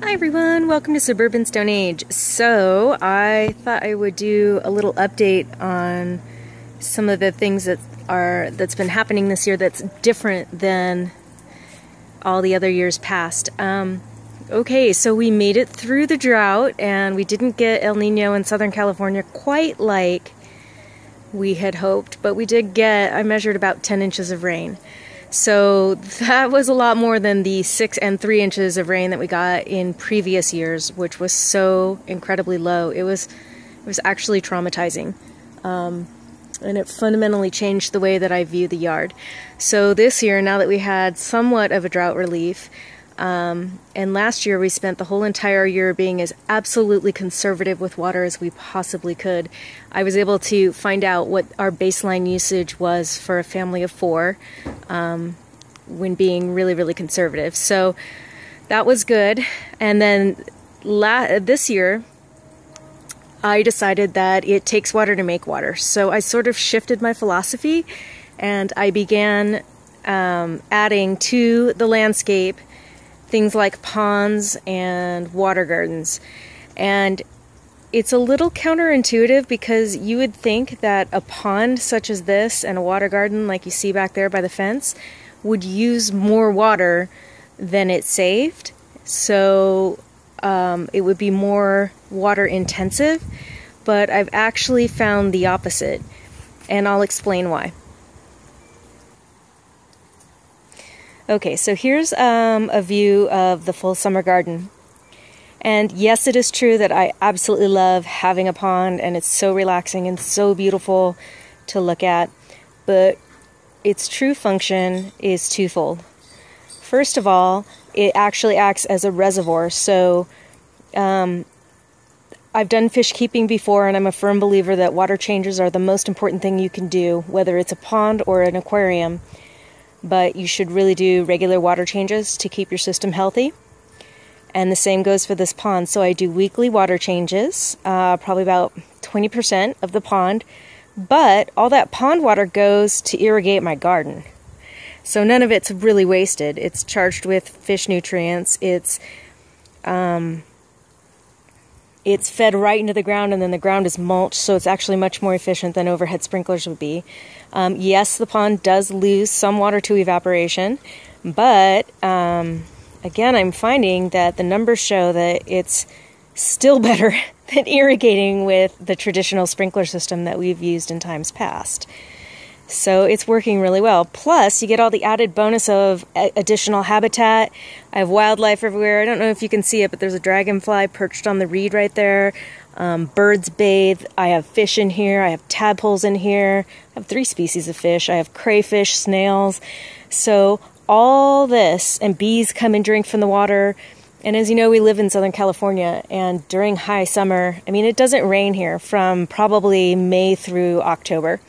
Hi everyone, welcome to Suburban Stone Age. So I thought I would do a little update on some of the things that's been happening this year that's different than all the other years past. Okay, so we made it through the drought and we didn't get El Nino in Southern California quite like we had hoped, but we did get, I measured about 10 inches of rain. So that was a lot more than the 6 and 3 inches of rain that we got in previous years, which was so incredibly low. It was actually traumatizing. And it fundamentally changed the way that I view the yard. So this year, now that we had somewhat of a drought relief, and last year we spent the whole entire year being as absolutely conservative with water as we possibly could, I was able to find out what our baseline usage was for a family of 4 when being really, really conservative. So that was good. And then this year, I decided that it takes water to make water. So I sort of shifted my philosophy and I began adding to the landscape things like ponds and water gardens. And it's a little counterintuitive because you would think that a pond such as this and a water garden like you see back there by the fence would use more water than it saved. So it would be more water intensive, but I've actually found the opposite, and I'll explain why. Okay, so here's a view of the full summer garden. And yes, it is true that I absolutely love having a pond, and it's so relaxing and so beautiful to look at, but its true function is twofold. First of all, it actually acts as a reservoir. So I've done fish keeping before, and I'm a firm believer that water changes are the most important thing you can do, whether it's a pond or an aquarium. But you should really do regular water changes to keep your system healthy. And the same goes for this pond. So I do weekly water changes, probably about 20% of the pond. But all that pond water goes to irrigate my garden. So none of it's really wasted. It's charged with fish nutrients. It's fed right into the ground, and then the ground is mulched, so it's actually much more efficient than overhead sprinklers would be. Yes, the pond does lose some water to evaporation, but again, I'm finding that the numbers show that it's still better than irrigating with the traditional sprinkler system that we've used in times past. So it's working really well. Plus, you get all the added bonus of additional habitat. I have wildlife everywhere. I don't know if you can see it, but there's a dragonfly perched on the reed right there. Birds bathe. I have fish in here. I have tadpoles in here. I have 3 species of fish. I have crayfish, snails. So all this, and bees come and drink from the water. And as you know, we live in Southern California, and during high summer, I mean, it doesn't rain here from probably May through October.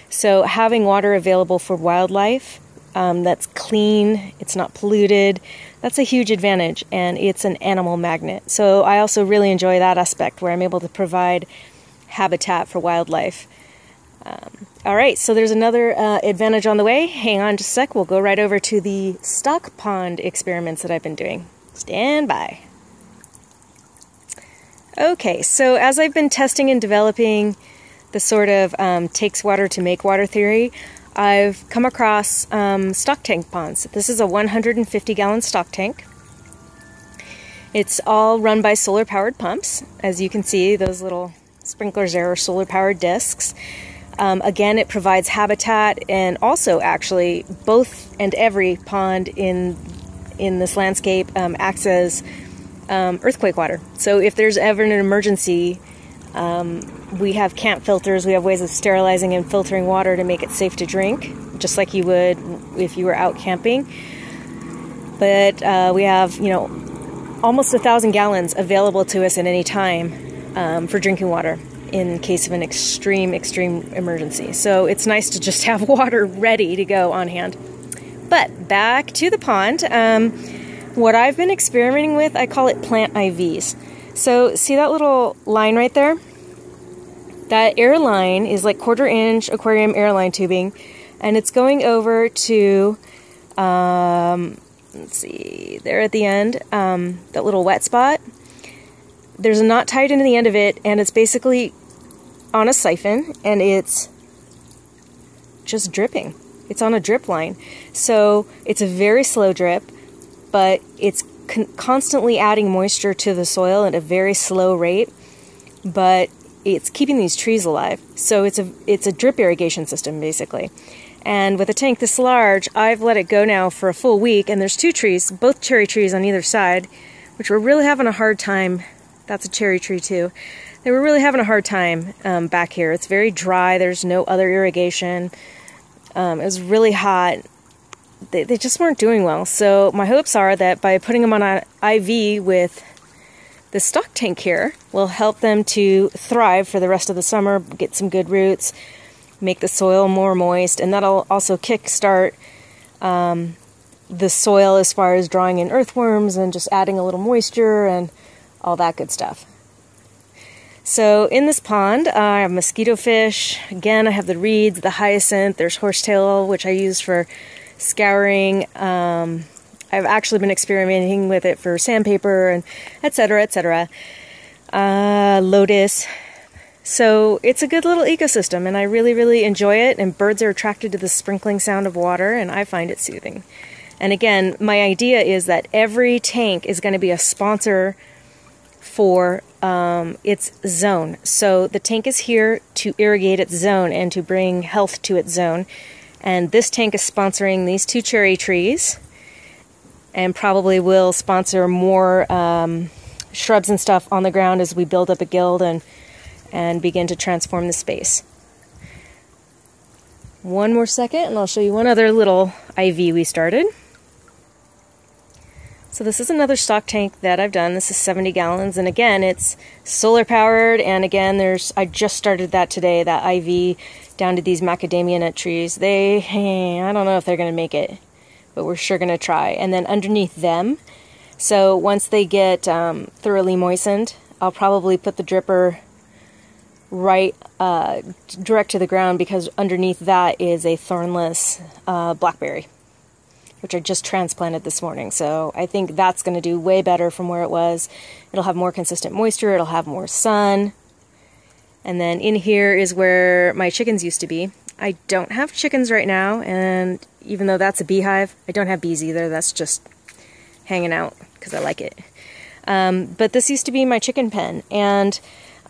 So having water available for wildlife that's clean, it's not polluted, that's a huge advantage, and it's an animal magnet. So I also really enjoy that aspect where I'm able to provide habitat for wildlife. All right, so there's another advantage on the way. Hang on just a sec, we'll go right over to the stock pond experiments that I've been doing. Stand by. Okay, so as I've been testing and developing the sort of takes water to make water theory, I've come across stock tank ponds. This is a 150-gallon stock tank. It's all run by solar-powered pumps. As you can see, those little sprinklers there are solar-powered discs. Again, it provides habitat, and also actually both and every pond in this landscape acts as earthquake water. So if there's ever an emergency, we have camp filters. We have ways of sterilizing and filtering water to make it safe to drink, just like you would if you were out camping. But we have, almost 1,000 gallons available to us at any time for drinking water in case of an extreme emergency. So it's nice to just have water ready to go on hand. But back to the pond. What I've been experimenting with, I call it plant IVs. So see that little line right there? That air line is like 1/4-inch aquarium airline tubing, and it's going over to let's see, there at the end, that little wet spot, there's a knot tied into the end of it, and it's basically on a siphon, and it's just dripping. It's on a drip line. So it's a very slow drip, but it's constantly adding moisture to the soil at a very slow rate, but it's keeping these trees alive. So it's a drip irrigation system, basically. And with a tank this large, I've let it go now for a full week, and there's 2 trees, both cherry trees on either side, which were really having a hard time. That's a cherry tree too. They were really having a hard time back here. It's very dry. There's no other irrigation. It was really hot. They just weren't doing well. So my hopes are that by putting them on an IV with the stock tank here, will help them to thrive for the rest of the summer, get some good roots, make the soil more moist, and that'll also kickstart the soil as far as drawing in earthworms and just adding a little moisture and all that good stuff. So in this pond, I have mosquito fish. Again, I have the reeds, the hyacinth. There's horsetail, which I use for scouring. I've actually been experimenting with it for sandpaper and etc., etc. Lotus. So it's a good little ecosystem, and I really, really enjoy it. And birds are attracted to the sprinkling sound of water, and I find it soothing. And again, my idea is that every tank is going to be a sponsor for its zone. So the tank is here to irrigate its zone and to bring health to its zone. And this tank is sponsoring these 2 cherry trees, and probably will sponsor more shrubs and stuff on the ground as we build up a guild and begin to transform the space. One more second and I'll show you one other little IV we started. So this is another stock tank that I've done. This is 70 gallons, and again, it's solar powered, and again, I just started that today, that IV down to these macadamia nut trees. I don't know if they're going to make it, but we're sure going to try. And then underneath them, so once they get thoroughly moistened, I'll probably put the dripper right direct to the ground, because underneath that is a thornless blackberry, which I just transplanted this morning. So I think that's going to do way better from where it was. It'll have more consistent moisture, it'll have more sun. And then in here is where my chickens used to be. I don't have chickens right now, and even though that's a beehive, I don't have bees either. That's just hanging out because I like it. But this used to be my chicken pen, and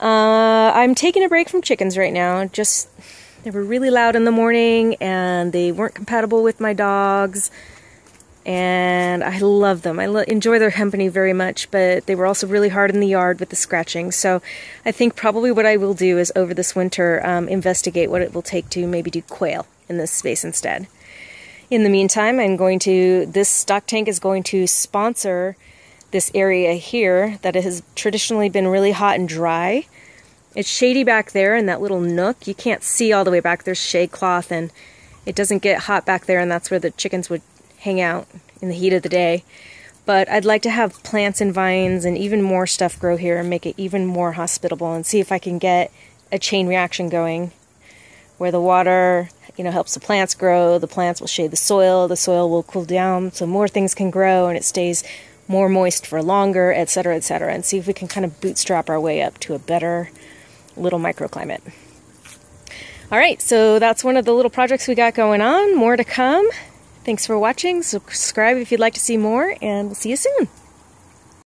I'm taking a break from chickens right now. They were really loud in the morning, and they weren't compatible with my dogs. And I love them. I enjoy their company very much, but they were also really hard in the yard with the scratching. So I think probably what I will do is over this winter investigate what it will take to maybe do quail in this space instead. In the meantime, this stock tank is going to sponsor this area here that has traditionally been really hot and dry. It's shady back there in that little nook. You can't see all the way back. There's shade cloth, and it doesn't get hot back there, and that's where the chickens would hang out in the heat of the day. But I'd like to have plants and vines and even more stuff grow here and make it even more hospitable, and see if I can get a chain reaction going where the water, helps the plants grow, the plants will shade the soil will cool down so more things can grow and it stays more moist for longer, etc., etc., and see if we can kind of bootstrap our way up to a better little microclimate. All right, so that's one of the little projects we got going on. More to come. Thanks for watching. Subscribe if you'd like to see more, and we'll see you soon.